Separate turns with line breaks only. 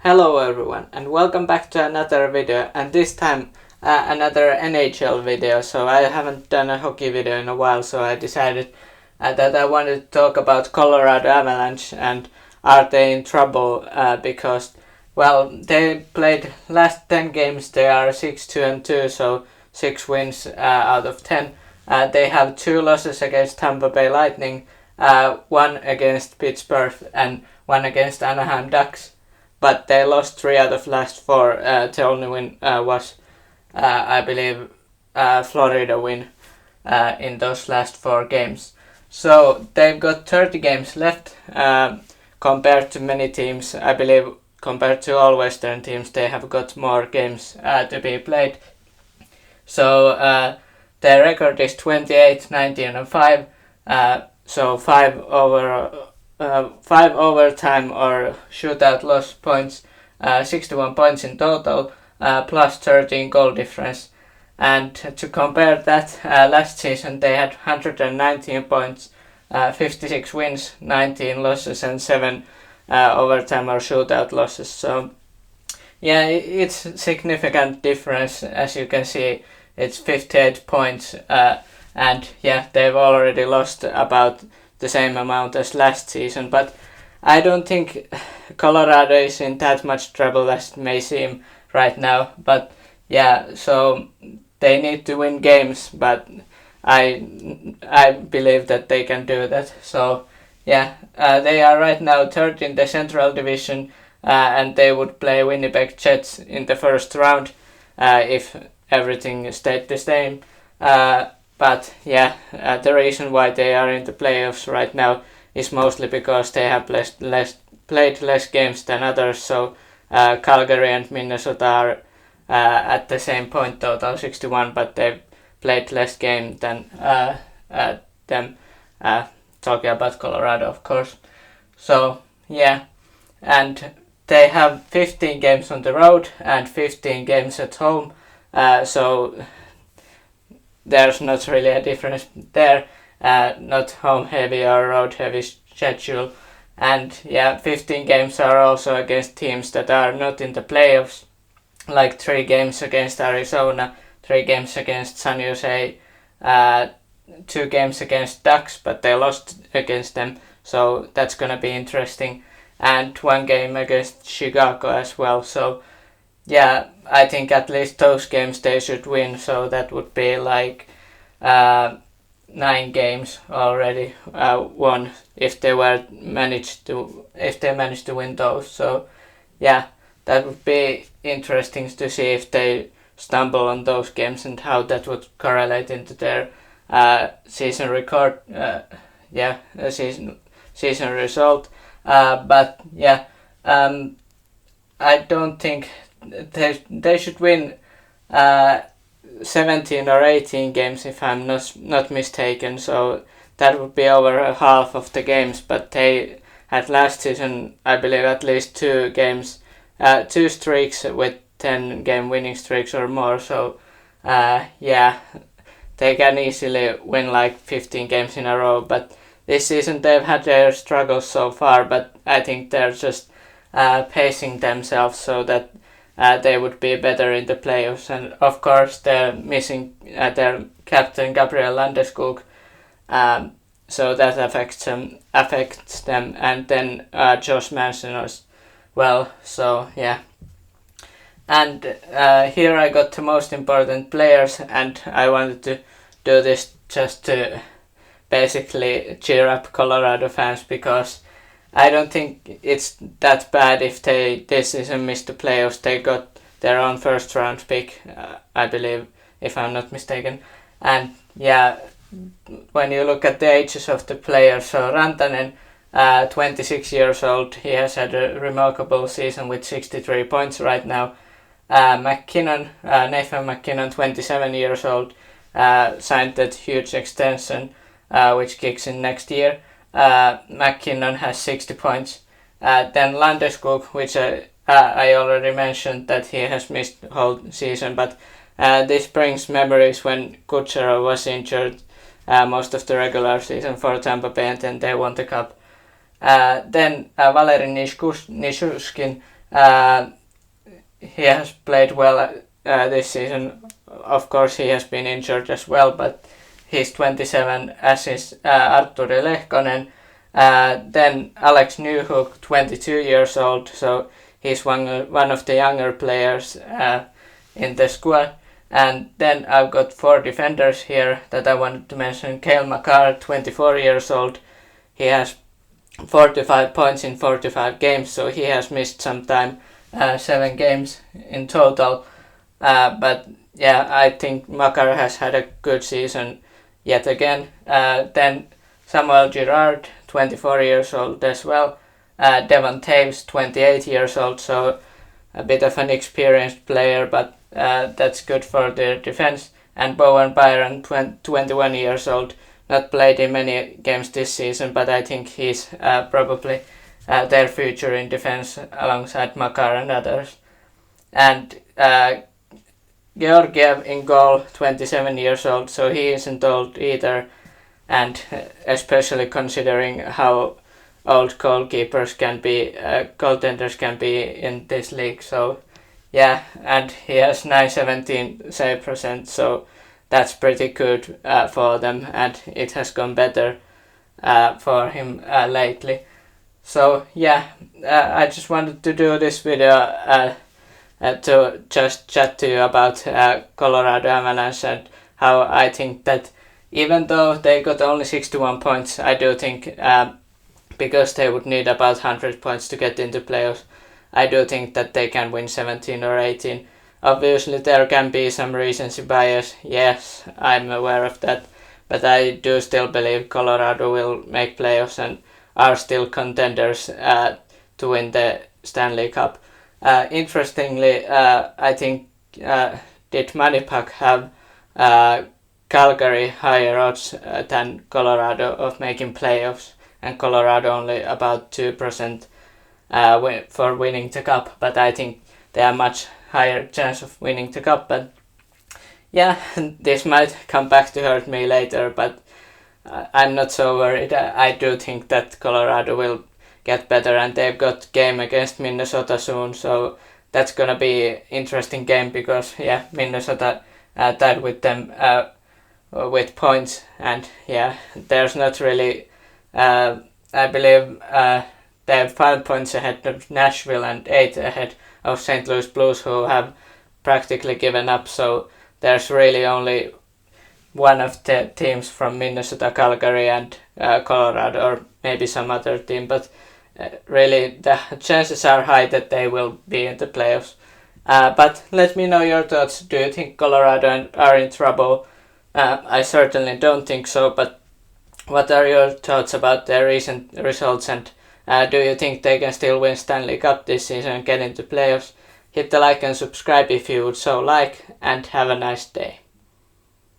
Hello everyone and welcome back to another video, and this time another NHL video. So I haven't done a hockey video in a while, so I decided that I wanted to talk about Colorado Avalanche and are they in trouble because well, they played last 10 games, they are 6-2-2, so 6 wins out of 10. They have 2 losses against Tampa Bay Lightning, 1 against Pittsburgh and 1 against Anaheim Ducks. But they lost 3 out of last 4. The only win was, I believe, Florida win in those last 4 games. So they've got 30 games left compared to many teams. I believe compared to all Western teams, they have got more games to be played. So their record is 28, 19 and 5. So 5 overtime or shootout loss points, 61 points in total, plus 13 goal difference. And to compare that, last season they had 119 points, 56 wins, 19 losses and 7 overtime or shootout losses. So yeah, it's a significant difference. As you can see, it's 58 points, and yeah, they've already lost about the same amount as last season, but I don't think Colorado is in that much trouble as it may seem right now. But yeah, so they need to win games, but I believe that they can do that. So yeah, they are right now third in the Central Division, and they would play Winnipeg Jets in the first round if everything stayed the same. But yeah, the reason why they are in the playoffs right now is mostly because they have played less games than others. So Calgary and Minnesota are at the same point total, 61, but they've played less games than them. Talking about Colorado, of course. So yeah, and they have 15 games on the road and 15 games at home. So there's not really a difference there, not home heavy or road heavy schedule. And yeah, 15 games are also against teams that are not in the playoffs, like 3 games against Arizona, 3 games against San Jose, 2 games against Ducks, but they lost against them, so that's gonna be interesting, and 1 game against Chicago as well. So yeah, I think at least those games they should win, so that would be like 9 games already won if they managed to win those. So yeah, that would be interesting to see if they stumble on those games and how that would correlate into their season record. Season result. But yeah, I don't think they should win 17 or 18 games if I'm not mistaken, so that would be over half of the games. But they had last season, I believe, at least 2 streaks with 10 game winning streaks or more. So yeah, they can easily win like 15 games in a row. But this season they've had their struggles so far, but I think they're just pacing themselves so that they would be better in the playoffs. And of course they're missing their captain Gabriel Landeskog, so that affects them, and then Josh Manson as well. So yeah, and here I got the most important players, and I wanted to do this just to basically cheer up Colorado fans, because I don't think it's that bad if they this season missed the playoffs. They got their own first round pick, I believe, if I'm not mistaken. And yeah, when you look at the ages of the players, so Rantanen, 26 years old, he has had a remarkable season with 63 points right now. Nathan McKinnon, 27 years old, signed that huge extension, which kicks in next year. McKinnon has 60 points. Then Landeskog, which I already mentioned that he has missed the whole season, but this brings memories when Kucherov was injured most of the regular season for Tampa Bay, and then they won the cup. Then Valeri Nichushkin, He has played well this season. Of course, he has been injured as well, but he's 27 assists. Arturi Lehkonen. Then Alex Newhook, 22 years old, so he's one of the younger players in the squad. And then I've got 4 defenders here that I wanted to mention. Cale Makar, 24 years old. He has 45 points in 45 games, so he has missed some time, 7 games in total. But yeah, I think Makar has had a good season yet again. Then Samuel Girard, 24 years old as well. Devon Taves, 28 years old, so a bit of an experienced player, but that's good for their defense. And Bowen Byron, 21 years old, not played in many games this season, but I think he's probably their future in defense alongside Makar and others. And Georgiev in goal, 27 years old, so he isn't old either, and especially considering how old goalkeepers can be, goaltenders can be in this league. So yeah, and he has 917 save percent, so that's pretty good for them, and it has gone better for him lately. So yeah, I just wanted to do this video to just chat to you about Colorado Avalanche and how I think that even though they got only 61 points, I do think because they would need about 100 points to get into playoffs, I do think that they can win 17 or 18. Obviously there can be some recency bias, yes, I'm aware of that, but I do still believe Colorado will make playoffs and are still contenders to win the Stanley Cup. Interestingly, I think did Manipak have Calgary higher odds than Colorado of making playoffs, and Colorado only about 2% for winning the cup, but I think they have much higher chance of winning the cup. But yeah, this might come back to hurt me later, but I'm not so worried. I do think that Colorado will get better, and they've got game against Minnesota soon, so that's gonna be interesting game because yeah, Minnesota tied with them with points, and yeah, there's not really I believe they have 5 points ahead of Nashville and 8 ahead of St. Louis Blues, who have practically given up, so there's really only one of the teams from Minnesota, Calgary and Colorado, or maybe some other team, but really the chances are high that they will be in the playoffs. But let me know your thoughts. Do you think Colorado are in trouble? I certainly don't think so, but what are your thoughts about their recent results, and do you think they can still win Stanley Cup this season and get into playoffs? Hit the like and subscribe if you would so like, and have a nice day.